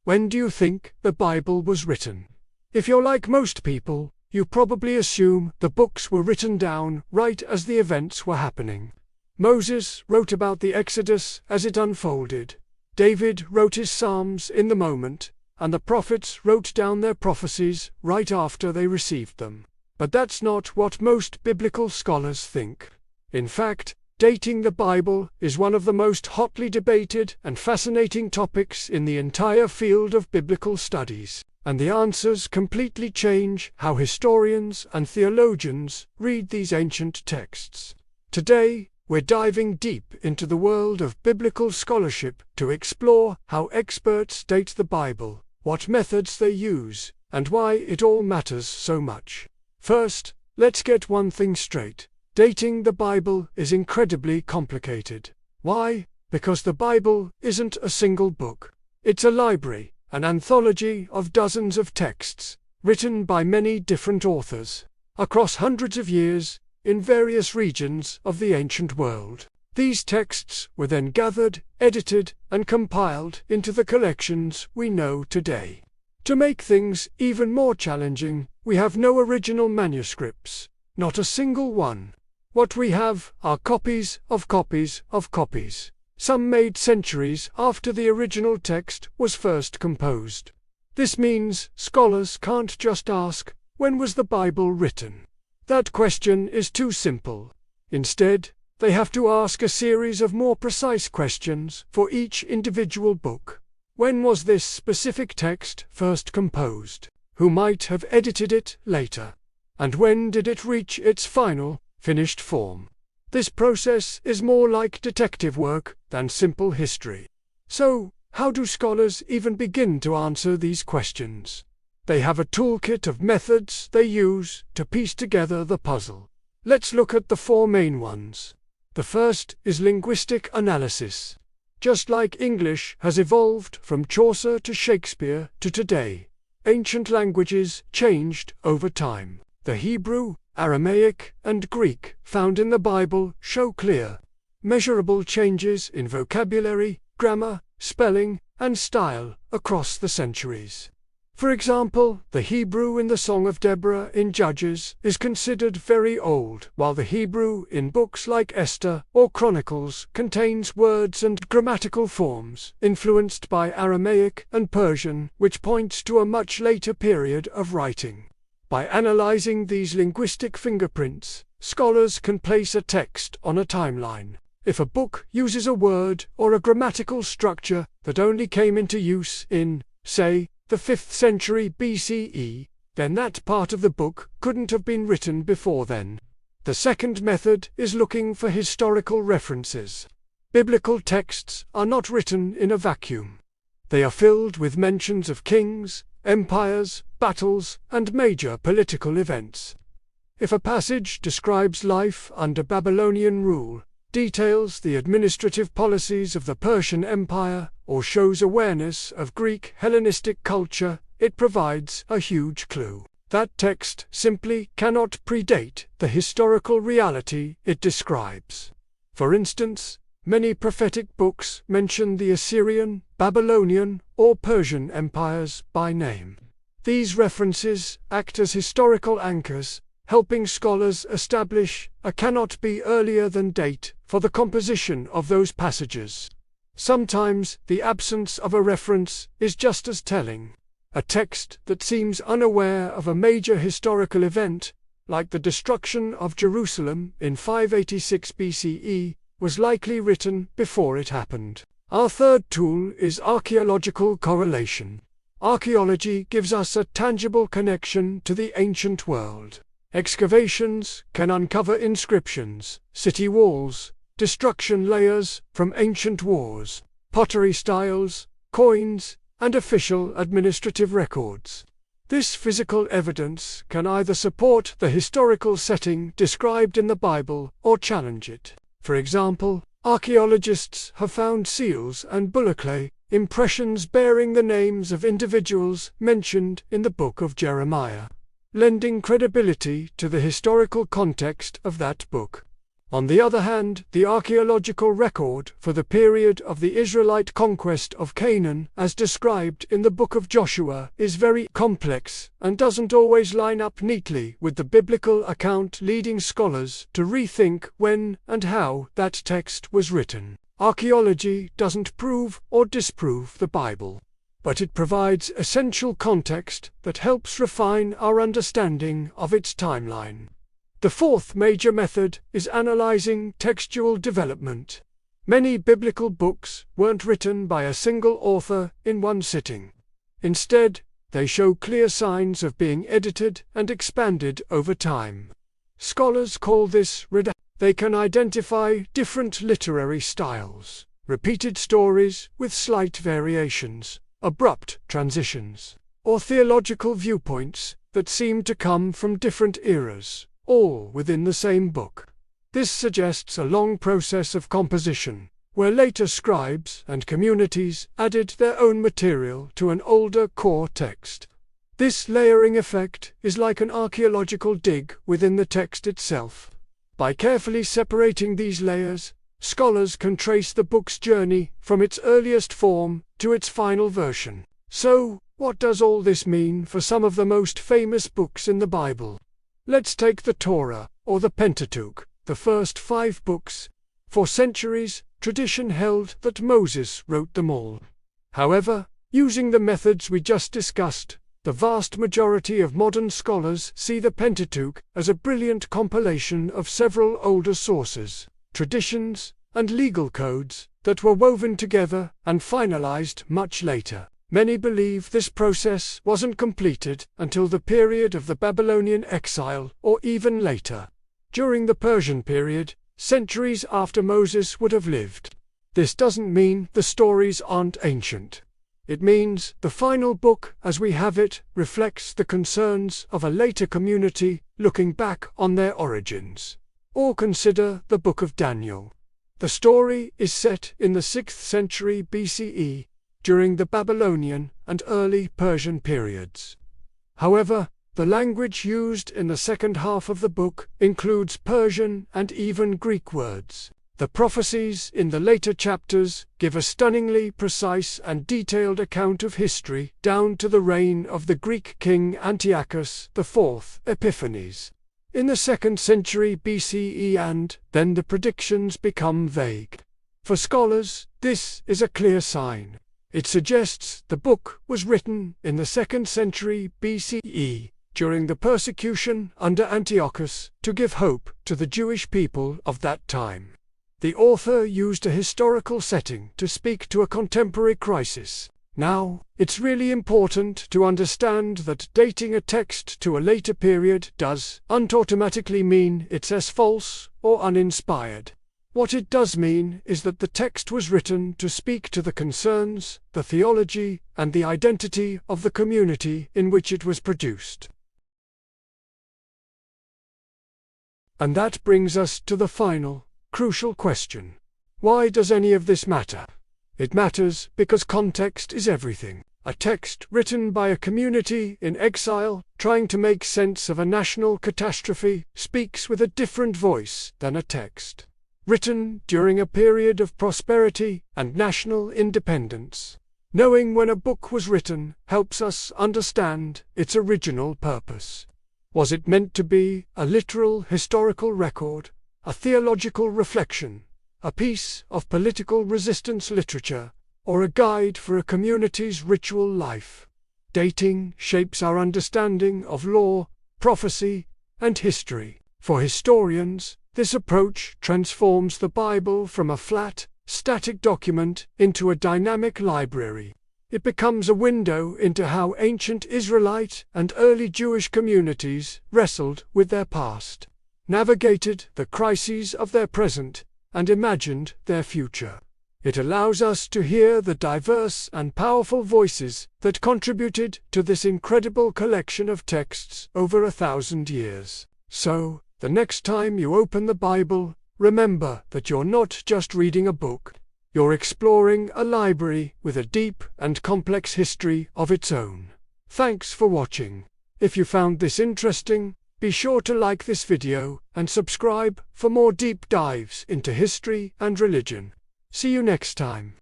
When do you think the Bible was written? If you're like most people, you probably assume the books were written down right as the events were happening. Moses wrote about the Exodus as it unfolded. David wrote his Psalms in the moment, and the prophets wrote down their prophecies right after they received them. But that's not what most biblical scholars think. In fact, dating the Bible is one of the most hotly debated and fascinating topics in the entire field of biblical studies, and the answers completely change how historians and theologians read these ancient texts. Today, we're diving deep into the world of biblical scholarship to explore how experts date the Bible, what methods they use, and why it all matters so much. First, let's get one thing straight. Dating the Bible is incredibly complicated. Why? Because the Bible isn't a single book. It's a library, an anthology of dozens of texts, written by many different authors, across hundreds of years, in various regions of the ancient world. These texts were then gathered, edited, and compiled into the collections we know today. To make things even more challenging, we have no original manuscripts, not a single one. What we have are copies of copies of copies, some made centuries after the original text was first composed. This means scholars can't just ask, when was the Bible written? That question is too simple. Instead, they have to ask a series of more precise questions for each individual book. When was this specific text first composed? Who might have edited it later? And when did it reach its final, finished form? This process is more like detective work than simple history. So, how do scholars even begin to answer these questions? They have a toolkit of methods they use to piece together the puzzle. Let's look at the four main ones. The first is linguistic analysis. Just like English has evolved from Chaucer to Shakespeare to today, ancient languages changed over time. The Hebrew, Aramaic, and Greek found in the Bible show clear, measurable changes in vocabulary, grammar, spelling, and style across the centuries. For example, the Hebrew in the Song of Deborah in Judges is considered very old, while the Hebrew in books like Esther or Chronicles contains words and grammatical forms influenced by Aramaic and Persian, which points to a much later period of writing. By analyzing these linguistic fingerprints, scholars can place a text on a timeline. If a book uses a word or a grammatical structure that only came into use in, say, the 5th century BCE, then that part of the book couldn't have been written before then. The second method is looking for historical references. Biblical texts are not written in a vacuum. They are filled with mentions of kings, empires, battles, and major political events. If a passage describes life under Babylonian rule, details the administrative policies of the Persian Empire, or shows awareness of Greek Hellenistic culture, it provides a huge clue. That text simply cannot predate the historical reality it describes. For instance, many prophetic books mention the Assyrian, Babylonian, or Persian empires by name. These references act as historical anchors, helping scholars establish a cannot be earlier than date for the composition of those passages. Sometimes the absence of a reference is just as telling. A text that seems unaware of a major historical event, like the destruction of Jerusalem in 586 BCE, was likely written before it happened. Our third tool is archaeological correlation. Archaeology gives us a tangible connection to the ancient world. Excavations can uncover inscriptions, city walls, destruction layers from ancient wars, pottery styles, coins, and official administrative records. This physical evidence can either support the historical setting described in the Bible or challenge it. For example, archaeologists have found seals and bullock-clay impressions bearing the names of individuals mentioned in the book of Jeremiah, lending credibility to the historical context of that book. On the other hand, the archaeological record for the period of the Israelite conquest of Canaan, as described in the book of Joshua, is very complex and doesn't always line up neatly with the biblical account, leading scholars to rethink when and how that text was written. Archaeology doesn't prove or disprove the Bible, but it provides essential context that helps refine our understanding of its timeline. The fourth major method is analyzing textual development. Many biblical books weren't written by a single author in one sitting. Instead, they show clear signs of being edited and expanded over time. Scholars call this redaction. They can identify different literary styles, repeated stories with slight variations, abrupt transitions, or theological viewpoints that seem to come from different eras, all within the same book. This suggests a long process of composition, where later scribes and communities added their own material to an older core text. This layering effect is like an archaeological dig within the text itself. By carefully separating these layers, scholars can trace the book's journey from its earliest form to its final version. So, what does all this mean for some of the most famous books in the Bible? Let's take the Torah, or the Pentateuch, the first 5 books. For centuries, tradition held that Moses wrote them all. However, using the methods we just discussed, the vast majority of modern scholars see the Pentateuch as a brilliant compilation of several older sources, traditions, and legal codes that were woven together and finalized much later. Many believe this process wasn't completed until the period of the Babylonian exile or even later, during the Persian period, centuries after Moses would have lived. This doesn't mean the stories aren't ancient. It means the final book, as we have it, reflects the concerns of a later community looking back on their origins. Or consider the Book of Daniel. The story is set in the 6th century BCE, during the Babylonian and early Persian periods. However, the language used in the second half of the book includes Persian and even Greek words. The prophecies in the later chapters give a stunningly precise and detailed account of history down to the reign of the Greek king Antiochus IV Epiphanes in the 2nd century BCE, and then the predictions become vague. For scholars, this is a clear sign. It suggests the book was written in the 2nd century BCE, during the persecution under Antiochus, to give hope to the Jewish people of that time. The author used a historical setting to speak to a contemporary crisis. Now, it's really important to understand that dating a text to a later period doesn't automatically mean it's as false or uninspired. What it does mean is that the text was written to speak to the concerns, the theology, and the identity of the community in which it was produced. And that brings us to the final, crucial question. Why does any of this matter? It matters because context is everything. A text written by a community in exile, trying to make sense of a national catastrophe, speaks with a different voice than a text written during a period of prosperity and national independence. Knowing when a book was written helps us understand its original purpose. Was it meant to be a literal historical record, a theological reflection, a piece of political resistance literature, or a guide for a community's ritual life? Dating shapes our understanding of law, prophecy, and history. For historians, this approach transforms the Bible from a flat, static document into a dynamic library. It becomes a window into how ancient Israelite and early Jewish communities wrestled with their past, navigated the crises of their present, and imagined their future. It allows us to hear the diverse and powerful voices that contributed to this incredible collection of texts over 1,000 years. So, the next time you open the Bible, remember that you're not just reading a book, you're exploring a library with a deep and complex history of its own. Thanks for watching. If you found this interesting, Be sure to like this video and subscribe for more deep dives into history and religion. See you next time.